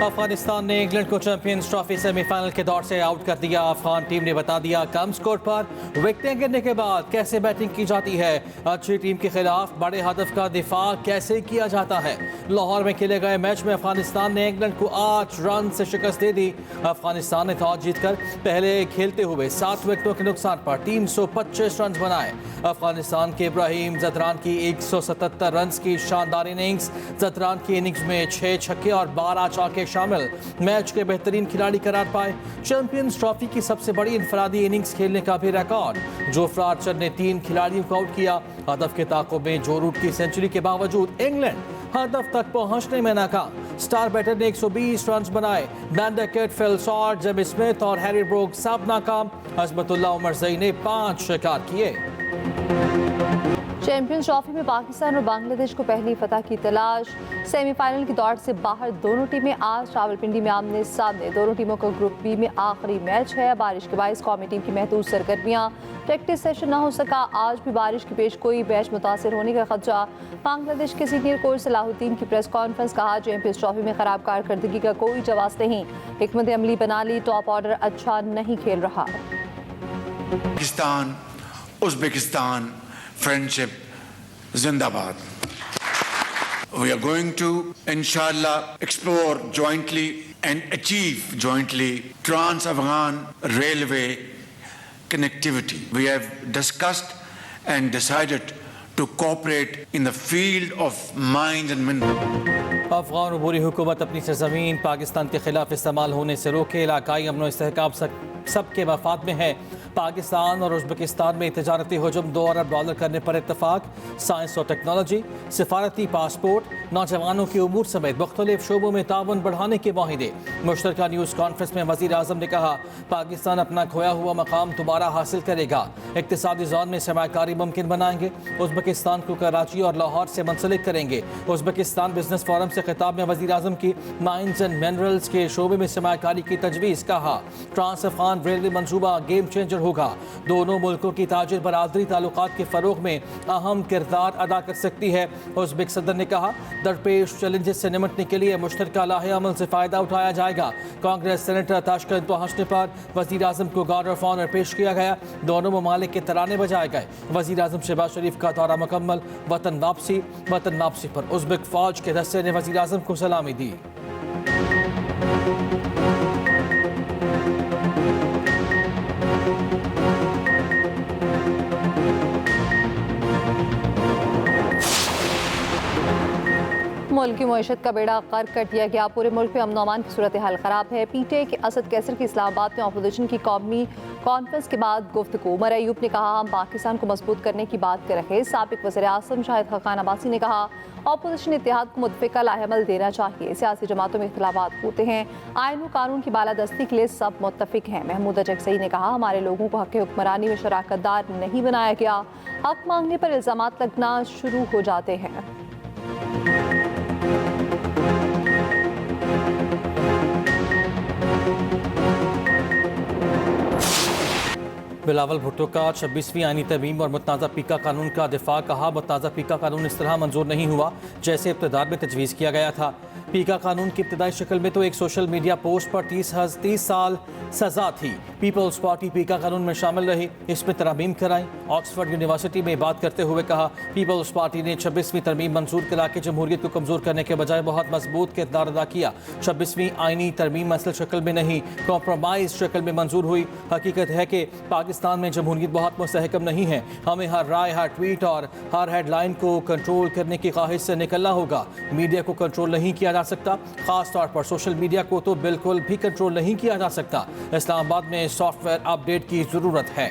अफगानिस्तान ने इंग्लैंड को champions trophy semifinal के दौर से आउट कर दिया। अफगान टीम ने बता दिया कम स्कोर पर विकेटें गिरने के बाद कैसे बैटिंग की जाती है। अच्छी टीम के खिलाफ बड़े हदफ का दिफा कैसे किया जाता है। लाहौर में खेले गए मैच में अफगानिस्तान ने इंग्लैंड को 8 रन से शिकस्त दे दी। अफगानिस्तान ने टॉस जीतकर पहले खेलते हुए 7 विकेटों के नुकसान पर 325 रन बनाए। अफगानिस्तान के इब्राहिम जदरान की 177 रन की शानदार इनिंग्स। जदरान की इनिंग्स में 6 छक्के और 12 चौके शामिल मैच के बेहतरीन खिलाड़ी करार पाए। चैंपियंस ट्रॉफी की सबसे बड़ी इनफरादी इनिंग्स खेलने का भी रिकॉर्ड। जोफ्रा आर्चर ने 3 खिलाड़ियों को आउट किया। हदफ के ताक़ुब में जो रूट की सेंचुरी के बावजूद इंग्लैंड हदफ तक पहुंचने में नाकाम। स्टार बैटर ने 120 रन बनाए। Ben Duckett, Phil Salt, Jamie Smith और हैरी ब्रोक सब नाकाम। हजमतुल्लाह उमरज़ई ने 5 शिकार किए। चैंपियंस ट्रॉफी में पाकिस्तान और बांग्लादेश को पहली फतह की तलाश। सेमीफाइनल की दौड़ से बाहर दोनों टीमें आज रावलपिंडी में आमने सामने। दोनों टीमों का ग्रुप बी में आखिरी मैच है। बारिश के बायस कौमी टीम की महदूद सरगर्मियां। प्रैक्टिस सेशन न हो सका। आज भी बारिश की पेश गोई, मैच मुतासर होने का खदशा। बांग्लादेश के सीनियर कोच सलाहुद्दीन की प्रेस कॉन्फ्रेंस, कहा चैंपियंस ट्रॉफी में खराब कारकर्दगी का कोई जवाब नहीं। हिकमत अमली बना ली, टॉप ऑर्डर अच्छा नहीं खेल रहा। Pakistan Uzbekistan friendship zindabad. We are going to inshallah explore jointly and achieve jointly trans-Afghan railway connectivity. We have discussed and decided to cooperate in the field of mines and minerals. Afghan अबूरी हुकूमत अपनी सरजमीन पाकिस्तान के खिलाफ इस्तेमाल होने से रोके। इलाकाई अमन व इस्तेहकाम सबके मफाद में है। पाकिस्तान और उज़्बेकिस्तान में तजारती हुजूम $2 अरब करने पर इत्तफाक। साइंस और टेक्नोलॉजी, सिफारती पासपोर्ट, नौजवानों की उमूर समेत मुख्तलिफ शोबों में ताउन बढ़ाने के माहिदे। मुश्तरका न्यूज़ कॉन्फ्रेंस में वज़ीर आज़म ने कहा पाकिस्तान अपना खोया हुआ मकाम दोबारा हासिल करेगा। इक़्तिसादी ज़ोन में सरमायाकारी मुमकिन बनाएंगे। उज़्बेकिस्तान को कराची और लाहौर से मुंसलिक करेंगे। उज़्बेकिस्तान बिजनेस फोरम से खिताब में वज़ीर आज़म की माइंस एंड मिनरल्स के शोबे में सरमायाकारी की तजवीज़। कहा ट्रांस अफ़गान रेलवे मनसूबा गेम चेंजर होगा। दोनों मुल्कों की ताजिर बरादरी ताल्लुकात के फरोग में अहम किरदार अदा कर सकती है। उज़्बेक सदर ने कहा दरपेश चैलेंजेस से निपटने के लिए मुश्तरका लाहे अमल से फ़ायदा उठाया जाएगा। कांग्रेस सेनेटर ताशकंद पहुंचने पर वज़ीर आज़म को गार्ड ऑफ ऑनर पेश किया गया। दोनों ममालिक के तराने बजाए गए। वज़ीर आज़म शहबाज शरीफ का दौरा मुकम्मल। वतन वापसी पर उज़्बेक फ़ौज के दस्ते ने वज़ीर आज़म को सलामी दी। मुल्क की मईशत का बेड़ा गर्क कर दिया गया। पूरे मुल्क में अमन अमान की सूरत हाल ख़राब है। पीटीआई के असद कैसर की इस्लामाबाद में अपोजिशन की कौमी कॉन्फ्रेंस के बाद गुफ्तगू। उमर अयूब ने कहा हम पाकिस्तान को मजबूत करने की बात कर रहे। साबिक वज़ीर आज़म शाहिद खाकान अब्बासी ने कहा अपोजिशन इत्तेहाद को मुतफ़िका लाहेमल देना चाहिए। सियासी जमातों में इख्तिलाफात होते हैं, आइन व कानून की बालादस्ती के लिए सब मुत्तफ़िक हैं। महमूद अजगसई ने कहा हमारे लोगों को हक़ हुक्मरानी में शराकतदार नहीं बनाया गया। हक़ मांगने पर इल्ज़ामात लगना शुरू हो जाते हैं। बिलावल भुट्टो का 26वीं आईनी तरमीम और मुतनाज़ा पीका कानून का दिफा। कहा मुतनाज़ा पीका कानून इस तरह मंजूर नहीं हुआ जैसे इब्तिदा में तजवीज़ किया गया था। पीका कानून की इब्तिदाई शक्ल में तो एक सोशल मीडिया पोस्ट पर 30 साल सज़ा थी। पीपल्स पार्टी पीका कानून में शामिल रही, इसमें तरमीम कराई। ऑक्सफोर्ड यूनिवर्सिटी में बात करते हुए कहा पीपल्स पार्टी ने 26वीं तरमीम मंजूर करा के जमहूरियत को कमज़ोर करने के बजाय बहुत मजबूत किरदार अदा किया। 26वीं आईनी तरमीम असल शक्ल में नहीं, कॉम्प्रोमाइज़ शक्ल में मंजूर हुई। हकीकत है कि पाकिस्तान में जमहूरियत बहुत मुस्तहकम नहीं है। हमें हर राय, हर ट्वीट और हर हेडलाइन को कंट्रोल करने की ख्वाहिश से निकलना होगा। मीडिया को कंट्रोल नहीं किया जा सकता, खास तौर पर सोशल मीडिया को तो बिल्कुल भी कंट्रोल नहीं किया जा सकता। इस्लामाबाद में सॉफ्टवेयर अपडेट की ज़रूरत है।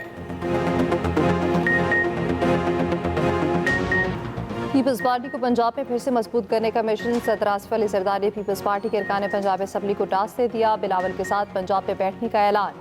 पीपल्स पार्टी को पंजाब में फिर से मजबूत करने का मिशन। सदर आसिफ अली जरदारी ने पीपल्स पार्टी के अरकान पंजाब असम्बली को टास्क दे दिया। बिलावल के साथ पंजाब में बैठने का ऐलान।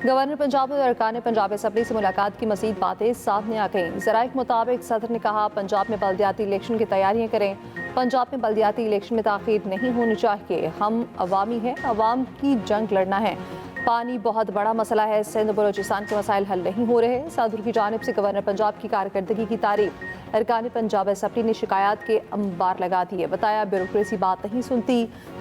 गवर्नर पंजाब और अरकान पंजाब असम्बली से मुलाकात की मज़ीद बातें सामने आ गईं। ज़राए के मुताबिक सदर ने कहा पंजाब में बल्दियाती इलेक्शन की तैयारियां करें। पंजाब में बल्दियाती इलेक्शन में ताख़ीर नहीं होनी चाहिए। हम अवामी हैं, अवाम की जंग लड़ना है। पानी बहुत बड़ा मसला है। सिंध बलोचिस्तान के मसाइल हल नहीं हो रहे। सदर की जानिब से गवर्नर पंजाब की कारकर्दगी की तारीफ। अरकान पंजाब असम्बली ने शिकायत के अंबार लगा दिए। बताया ब्यूरोक्रेसी बात नहीं सुनती।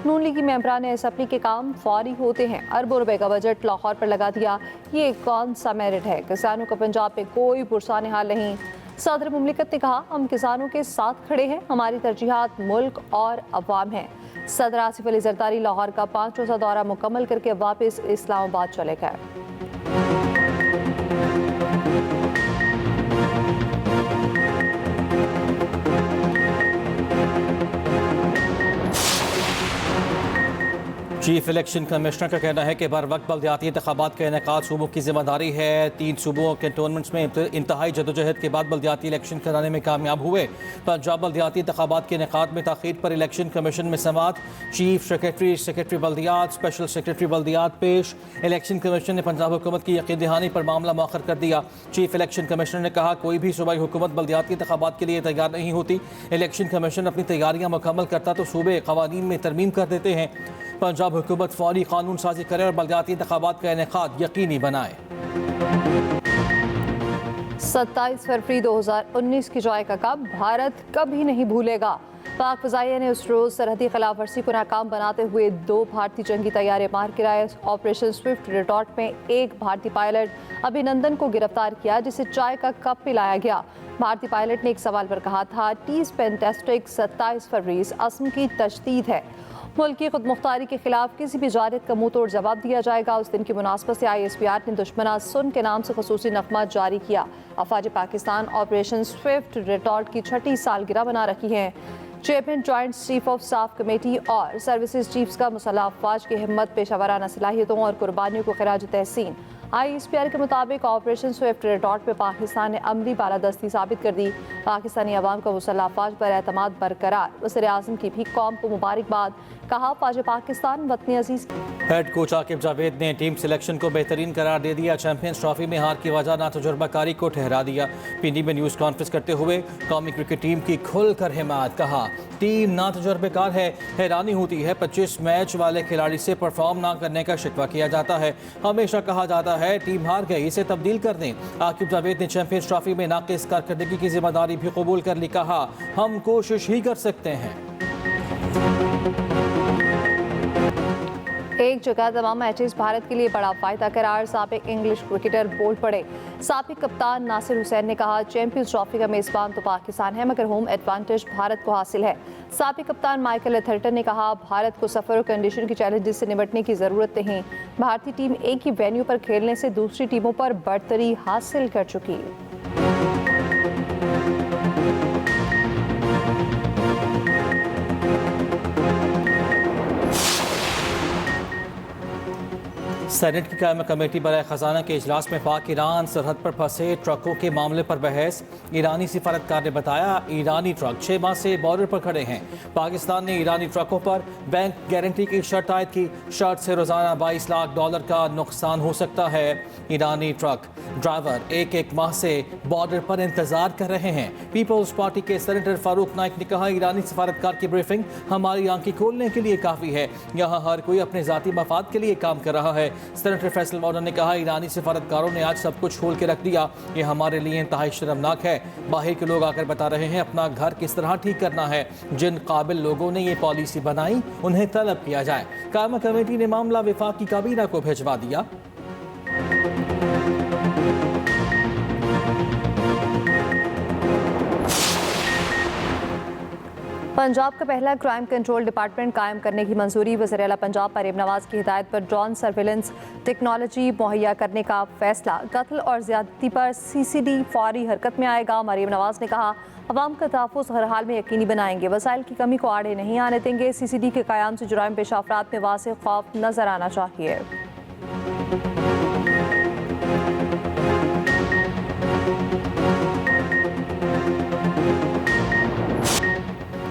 नून लीगी मेंबरान असम्बली के काम फौरी होते हैं। अरबों रुपए का बजट लाहौर पर लगा दिया। ये कौन सा मेरिट है? किसानों का पंजाब पे कोई पुरसाने हाल नहीं। सदर मुमलिकत ने कहा, हम किसानों के साथ खड़े हैं, हमारी तरजीहात मुल्क और अवाम हैं। सदर आसिफ अली जरदारी लाहौर का 5 रोज़ा दौरा मुकम्मल करके वापस इस्लामाबाद चले गए। चीफ इलेक्शन कमिश्नर का कहना है कि बर वक्त बल्दियाती इंतखाबात का इनेकाद सूबों की जिम्मेदारी है। 3 सूबों कैंटोनमेंट्स में इंतहाई जदोजहद के बाद बल्दियाती इलेक्शन कराने में कामयाब हुए। पंजाब बल्दियाती इंतखाबात के इनेकाद में ताख़ीर पर इलेक्शन कमीशन में समाअत। चीफ सेक्रेटरी बल्दियात, स्पेशल सेक्रेटरी बल्दियात पेश। इलेक्शन कमीशन ने पंजाब हुकूमत की यकीन दहानी पर मामला मौखर कर दिया। चीफ इलेक्शन कमिश्नर ने कहा, कोई भी सूबाई हुकूमत बल्दियाती इंतखाबात के लिए तैयार नहीं होती। इलेक्शन कमीशन अपनी तैयारियां मुकम्मल करता तो सूबे कवानीन में तरमीम कर देते हैं। पंजाब हुकूमत फौरी कानून साजी करे और बल्दियाती इंतखाबात का इनेकाद यकीनी बनाए। 27 फरवरी 2019 की जॉय का कप भारत कभी नहीं भूलेगा। पाक फ़ज़ाइया ने उस रोज़ सरहदी खिलाफ वर्जी को नाकाम बनाते हुए 2 भारतीय जंगी तैयारे मार गिराए। ऑपरेशन स्विफ्ट रिटॉर्ट में एक भारतीय पायलट अभिनंदन को गिरफ्तार किया, जिसे चाय का कप पिलाया गया। भारतीय पायलट ने एक सवाल पर कहा था, टीज पेंटेस्टिक 27 फरवरी इस असम की तशदीद है। मुल्क की खुद मुख्तारी के खिलाफ किसी भी जारियत का मुंह तोड़ जवाब दिया जाएगा। उस दिन की मुनासबत से ISPR ने दुश्मना सुन के नाम से खसूसी नगमा जारी किया। अफवाज पाकिस्तान ऑपरेशन स्विफ्ट रिटॉर्ट की 6ठी सालगिरह बना रखी है। Chairman joint chief of staff committee और सर्विसेज चीफ्स का मुसल्लह अफवाज की हिम्मत, पेशावराना सलाहियतों और कुर्बानियों को खिराज तहसीन। ISPR के मुताबिक ऑपरेशन स्विफ्ट रिटॉर्ट पे पाकिस्तान ने अमली बालादस्ती साबित कर दी। पाकिस्तानी अवाम का मुसल्लह अफवाज पर एतमाद बरकरार। वज़ीर आज़म की भी कौम को मुबारकबाद। कहा, फौज पाकिस्तान वतन अजीज। हेड कोच आकिब जावेद ने टीम सिलेक्शन को बेहतरीन करार दे दिया। चैंपियंस ट्रॉफी में हार की वजह नातजुर्बाकारी को ठहरा दिया। PD में न्यूज़ कॉन्फ्रेंस करते हुए कौमी क्रिकेट टीम की खुलकर हिमायत। कहा, टीम नातजुर्बेकार है। हैरानी होती है 25 मैच वाले खिलाड़ी से परफॉर्म ना करने का शिकवा किया जाता है। हमेशा कहा जाता है टीम हार गई, इसे तब्दील कर दें। आकिब जावेद ने चैंपियंस ट्रॉफी में नाकिस कारकर्दगी की जिम्मेदारी भी कबूल कर ली। कहा, हम कोशिश ही कर सकते हैं। एक जगह तमाम मैचेस भारत के लिए बड़ा फायदा करार। साबिक इंग्लिश क्रिकेटर बोल पड़े। साबिक कप्तान नासिर हुसैन ने कहा, चैंपियंस ट्रॉफी का मेज़बान तो पाकिस्तान है, मगर होम एडवांटेज भारत को हासिल है। साबिक कप्तान माइकल एथरटन ने कहा, भारत को सफ़र और कंडीशन के चैलेंजेस से निपटने की ज़रूरत नहीं। भारतीय टीम एक ही वेन्यू पर खेलने से दूसरी टीमों पर बढ़तरी हासिल कर चुकी है। सेनेट की कायम कमेटी बराए खजाना के इजलास में पाक ईरान सरहद पर फंसे ट्रकों के मामले पर बहस। ईरानी सिफारतकार ने बताया, ईरानी ट्रक 6 माह से बॉर्डर पर खड़े हैं। पाकिस्तान ने ईरानी ट्रकों पर बैंक गारंटी की शर्त आयद की। शर्त से रोजाना $22 लाख का नुकसान हो सकता है। ईरानी ट्रक ड्राइवर एक माह से बॉर्डर पर इंतजार कर रहे हैं। पीपल्स पार्टी के सेनेटर फारूक नाइक ने कहा, ईरानी सिफारतकार की ब्रीफिंग हमारी आंखें खोलने के लिए काफ़ी है। यहाँ हर कोई अपने ज़ाती मफाद के लिए काम कर रहा है। सेनेटर फैसल मौलाना ने कहा, ईरानी सिफारतकारों ने आज सब कुछ खोल के रख दिया। ये हमारे लिए इंतहाई शर्मनाक है। बाहर के लोग आकर बता रहे हैं अपना घर किस तरह ठीक करना है। जिन काबिल लोगों ने ये पॉलिसी बनाई उन्हें तलब किया जाए। कायमा कमेटी ने मामला विफाक की काबीना को भिजवा दिया। पंजाब का पहला क्राइम कंट्रोल डिपार्टमेंट कायम करने की मंजूरी। वज़ीर आला पंजाब मरीम नवाज की हिदायत पर ड्रोन सर्विलेंस टेक्नोलॉजी मुहैया करने का फैसला। कत्ल और ज्यादती पर CCD फौरी हरकत में आएगा। मरीम नवाज ने कहा, अवाम का तहफ़्फ़ुज़ हर हाल में यकीनी बनाएंगे। वसाइल की कमी को आड़े नहीं आने देंगे। CCD के क़याम से जुराइम पेश अफराद में वाज़ेह खौफ नजर आना चाहिए।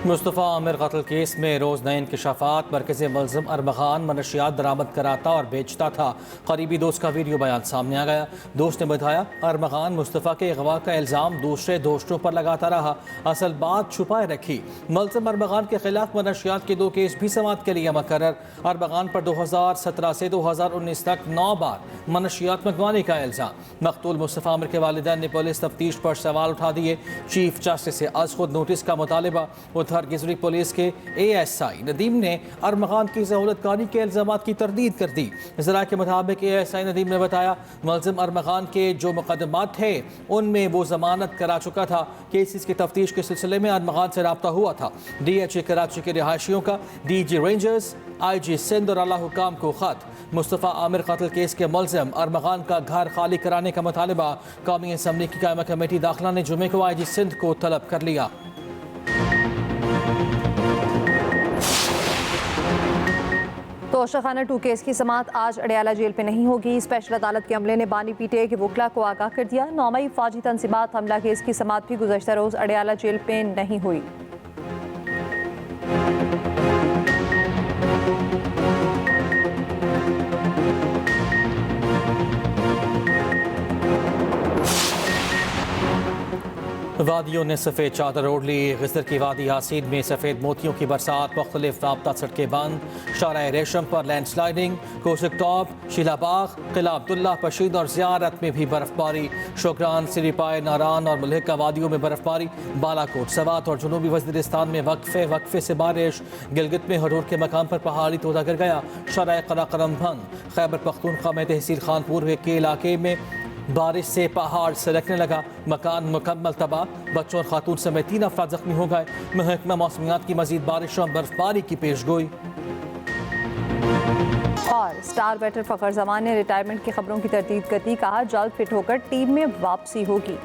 मुस्तफ़ा आमिर कत्ल केस में रोज़ नए इंकशाफात। मरकज़ी मुलज़िम अरमग़ान मनशियात बरामद कराता और बेचता था। करीबी दोस्त का वीडियो बयान सामने आ गया। दोस्त ने बताया अरमग़ान मुस्तफ़ा के अगवा का इल्ज़ाम दूसरे दोस्तों पर लगाता रहा, असल बात छुपाए रखी। मुलज़िम अरमग़ान के खिलाफ मनशियात के 2 केस भी समाअत के लिए मुकर्रर। अरमग़ान पर 2017 से 2019 तक 9 बार मनशियात मंगवाने का इल्ज़ाम। मकतूल मुस्तफ़ा आमिर के वालिदैन ने पुलिस तफ्तीश पर सवाल उठा दिए। चीफ जस्टिस से आज खुद नोटिस का मुतालबा। उधर गिजरी पुलिस के ASI नदीम ने अरमग़ान की ज़हूलतकारी के इल्ज़ामात की तरदीद कर दी। ज़रा के मुताबिक ASI नदीम ने बताया मुलज़िम अरमग़ान के जो मुकदमात थे उनमें वो जमानत करा चुका था। केसेस की तफ्तीश के सिलसिले में अरमग़ान से रब्ता हुआ था। DHA कराची के रिहायशियों का DG रेंजर्स, IG सिंध और आला हुकाम को खत। मुस्तफ़ा आमिर कत्ल केस के मुलज़िम अरमग़ान का घर खाली कराने का मुतालबा। कौमी असम्बली की कायमा कमेटी दाखिला ने जुमे को IG सिंध को तलब कर लिया। तोशाखाना 2 केस की समाअत आज अडयाला जेल पे नहीं होगी। स्पेशल अदालत के अमले ने बानी PTA के वकला को आगाह कर दिया। 9 मई फौजी तंजीबात हमला केस की समाअत भी गुज़श्ता रोज़ अडयाला जेल पे नहीं हुई। वादियों ने सफ़ेद चादर ओढ़ ली। गिजर की वादी यासीन में सफ़ेद मोतियों की बरसात। मुख्तलिफ राब्ता सड़कें बंद। शाहराह रेशम पर लैंडस्लाइडिंग। कोसिक टॉप, शीलाबाग, किला अब्दुल्ला, पशीद और ज़ियारत में भी बर्फबारी। शोग्रान, सिरीपाए, नारान और मलहिका वादियों में बर्फबारी। बालाकोट, सवात और जनूबी वज़ीरिस्तान में वक्फे से बारिश। गिलगित में हडूर के मकाम पर पहाड़ी तोदा गिर गया। शाहराह कराकरम भंग। खैबर पख्तूनख्वा में तहसील खानपुर के इलाके में बारिश से पहाड़ सिलकने लगा। मकान मुकम्मल तबाह। बच्चों और खातून समेत 3 अफराद जख्मी हो गए। महकमा मौसमियात की मजीद बारिश और बर्फबारी की पेशगोई। और स्टार बैटर फ़खर जमान ने रिटायरमेंट की खबरों की तरदीद कर दी। कहा जल्द फिट होकर टीम में वापसी होगी।